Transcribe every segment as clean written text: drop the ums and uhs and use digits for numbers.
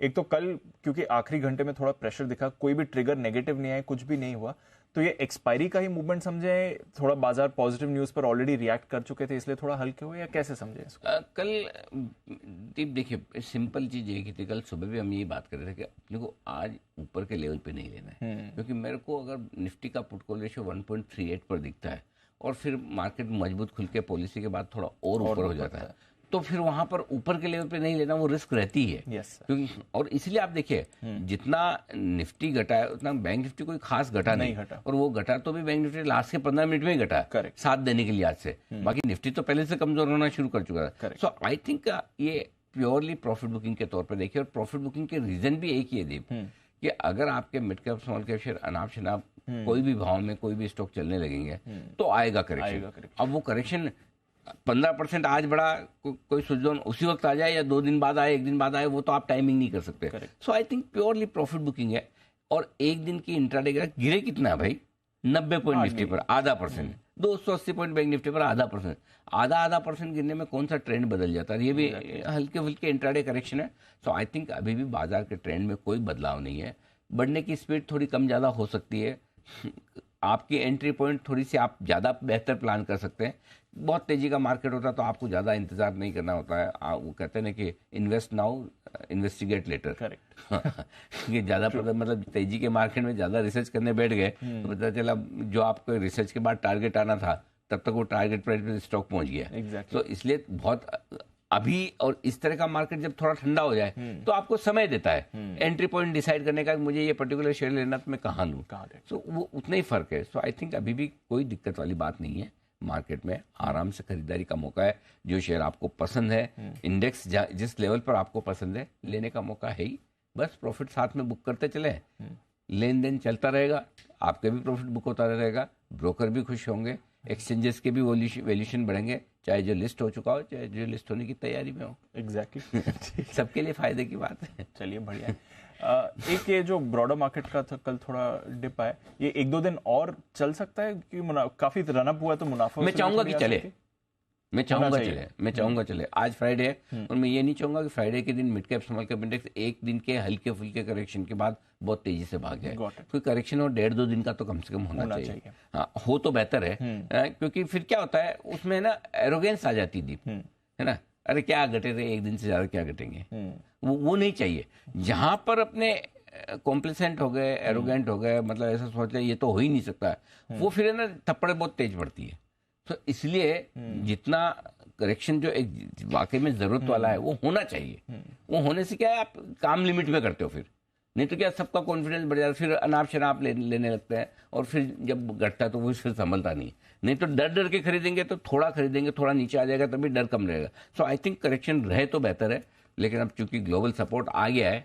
एक तो कल क्योंकि आखिरी घंटे में थोड़ा प्रेशर दिखा, कोई भी ट्रिगर नेगेटिव नहीं आया, कुछ भी नहीं हुआ, तो ये एक्सपायरी का ही मूवमेंट समझे, थोड़ा बाजार पॉजिटिव न्यूज पर ऑलरेडी रिएक्ट कर चुके थे इसलिए थोड़ा हल्के हुए, या कैसे समझे इसको? कल दीप देखिए, सिंपल चीज ये की थी, कल सुबह भी हम यही बात कर रहे थे कि अपने को आज ऊपर के लेवल पे नहीं लेना है, क्योंकि मेरे को अगर निफ्टी का पुट कॉल रेशियो 1.38 पर दिखता है और फिर मार्केट मजबूत खुल के पॉलिसी के बाद थोड़ा और ऊपर हो जाता है, तो फिर वहां पर ऊपर के लेवल पे नहीं लेना, वो रिस्क रहती है। क्योंकि और इसलिए आप देखिए, जितना निफ्टी घटा है उतना बैंक निफ्टी कोई खास घटा नहीं घटा, और वो घटा तो भी बैंक निफ्टी लास्ट के 15 मिनट में ही घटा, साथ देने के लिहाज से। बाकी निफ्टी तो पहले से कमजोर होना शुरू कर चुका था। सो आई थिंक ये प्योरली प्रॉफिट बुकिंग के तौर पर देखिए, और प्रॉफिट बुकिंग के रीजन भी एक ही है दीप, कि अगर आपके mid cap small cap share अनाप शनाप कोई भी भाव में कोई भी स्टॉक चलने लगेंगे तो आएगा करेक्शन। अब वो करेक्शन 15% आज बढ़ा, कोई सुजोन उसी वक्त आ जाए या 2 दिन बाद आए, 1 दिन बाद आए, वो तो आप टाइमिंग नहीं कर सकते। So I think purely profit booking है। और एक दिन की इंट्राडे गिरे कितना है भाई? 90 पॉइंट निफ्टी पर आधा %, 280 पॉइंट बैंक निफ्टी पर आधा %। आधा % गिरने में कौन सा ट्रेंड बदल जाता है? ये भी हल्के फुल्के इंट्राडे करेक्शन है। सो आई थिंक अभी भी बाजार के ट्रेंड में कोई बदलाव नहीं है। बढ़ने की स्पीड थोड़ी कम ज़्यादा हो सकती है, आपकी एंट्री पॉइंट थोड़ी सी आप ज़्यादा बेहतर प्लान कर सकते हैं। बहुत तेजी का मार्केट होता है तो आपको ज़्यादा इंतजार नहीं करना होता है। वो कहते हैं ना कि invest now investigate later. Correct. ये ज़्यादा मतलब तेजी के मार्केट में ज़्यादा रिसर्च करने बैठ गए तो पता चला जो आपको रिसर्च के बाद टारगेट आना था तब तक वो टारगेट प्राइस पे स्टॉक पहुंच गया। तो इसलिए बहुत अभी, और इस तरह का मार्केट जब थोड़ा ठंडा हो जाए तो आपको समय देता है एंट्री पॉइंट डिसाइड करने का, मुझे ये पर्टिकुलर शेयर लेना तो मैं कहाँ लूँ। सो वो उतना ही फर्क है। सो आई थिंक अभी भी कोई दिक्कत वाली बात नहीं है। मार्केट में आराम से खरीदारी का मौका है। जो शेयर आपको पसंद है, इंडेक्स जिस लेवल पर आपको पसंद है, लेने का मौका है ही। बस प्रॉफिट साथ में बुक करते चले, लेन देन चलता रहेगा, आपके भी प्रॉफिट बुक होता रहेगा, ब्रोकर भी खुश होंगे, एक्सचेंजेस के भी वैल्यूएशन बढ़ेंगे, चाहे जो लिस्ट हो चुका हो चाहे जो लिस्ट होने की तैयारी में हो। एग्जैक्टली। सबके लिए फायदे की बात है। चलिए बढ़िया है। एक ये जो ब्रॉडर मार्केट का था कल थोड़ा डिप आया, ये 1-2 दिन और चल सकता है कि काफी रनअप हुआ तो मुनाफा? मैं चाहूंगा कि चले, मैं चाहूंगा चले। आज फ्राइडे है और मैं ये नहीं चाहूंगा कि फ्राइडे के दिन mid cap small cap index एक दिन के हल्के फुल्के करेक्शन के बाद बहुत तेजी से भाग जाए। कोई करेक्शन हो 1.5-2 दिन का तो कम से कम होना चाहिए। हाँ, हो तो बेहतर है, क्योंकि फिर क्या होता है उसमें ना एरोगेंस आ जाती दीप, है ना। अरे क्या घटे थे, एक दिन से ज्यादा क्या घटेंगे, वो नहीं चाहिए। जहां पर अपने कॉम्प्लेसेंट हो गए, एरोगेंट हो गए, मतलब ऐसा सोच लिया ये तो हो ही नहीं सकता है, वो फिर है ना थप्पड़े बहुत तेज पड़ती है। तो इसलिए जितना करेक्शन जो एक वाकई में जरूरत वाला है वो होना चाहिए। वो होने से क्या है, आप काम लिमिट में करते हो, फिर नहीं तो क्या सबका कॉन्फिडेंस बढ़ जाता है, फिर अनाप शनाप लेने लगते हैं, और फिर जब घटता है तो वो फिर संभलता नहीं तो डर डर के खरीदेंगे तो थोड़ा खरीदेंगे, थोड़ा नीचे आ जाएगा तभी डर कम रहेगा। सो आई थिंक करेक्शन रहे तो बेहतर है, लेकिन अब चूंकि ग्लोबल सपोर्ट आ गया है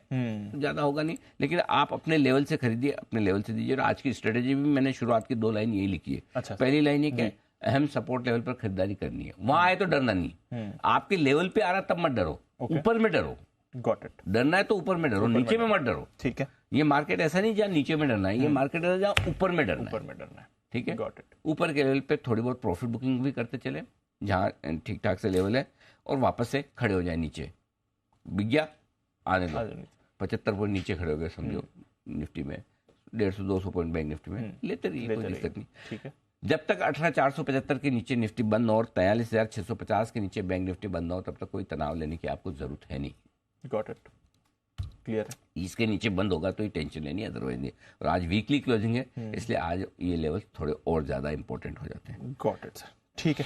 तो ज्यादा होगा नहीं, लेकिन आप अपने लेवल से खरीदिए, अपने लेवल से दीजिए। और आज की स्ट्रेटेजी भी मैंने शुरुआत की 2 लाइन यही लिखी है। अच्छा। पहली लाइन ये क्या, अहम सपोर्ट लेवल पर खरीदारी करनी है, वहां आए तो डरना नहीं। आपके लेवल पे आ रहा तब मत डरो, ऊपर में डरो। Got it. डरना है तो ऊपर में डरो, नीचे में मत डरो। ठीक है। ये मार्केट ऐसा नहीं जहाँ नीचे में डरना है, ये मार्केट है जहाँ ऊपर में डरना है। ठीक है। Got it. ऊपर के लेवल पे थोड़ी बहुत प्रॉफिट बुकिंग भी करते चले जहाँ ठीक ठाक से लेवल है, और वापस से खड़े हो जाए नीचे। बिक गया आने दो, 75 पॉइंट नीचे खड़े हो गए समझो निफ्टी में, 150-200 पॉइंट बैंक निफ्टी में लेते रहिए, कोई दिक्कत नहीं। ठीक है। जब तक 18,475 के नीचे निफ्टी बंद हो और 43,650 के नीचे बैंक निफ्टी बंद हो, तब तक कोई तनाव लेने की आपको जरूरत है नहीं। Got it. क्लियर है। इसके नीचे बंद होगा तो ही टेंशन लेनी, अदरवाइज नहीं। और आज वीकली क्लोजिंग है, इसलिए आज ये लेवल थोड़े और ज्यादा इंपॉर्टेंट हो जाते हैं। Got it sir. ठीक है।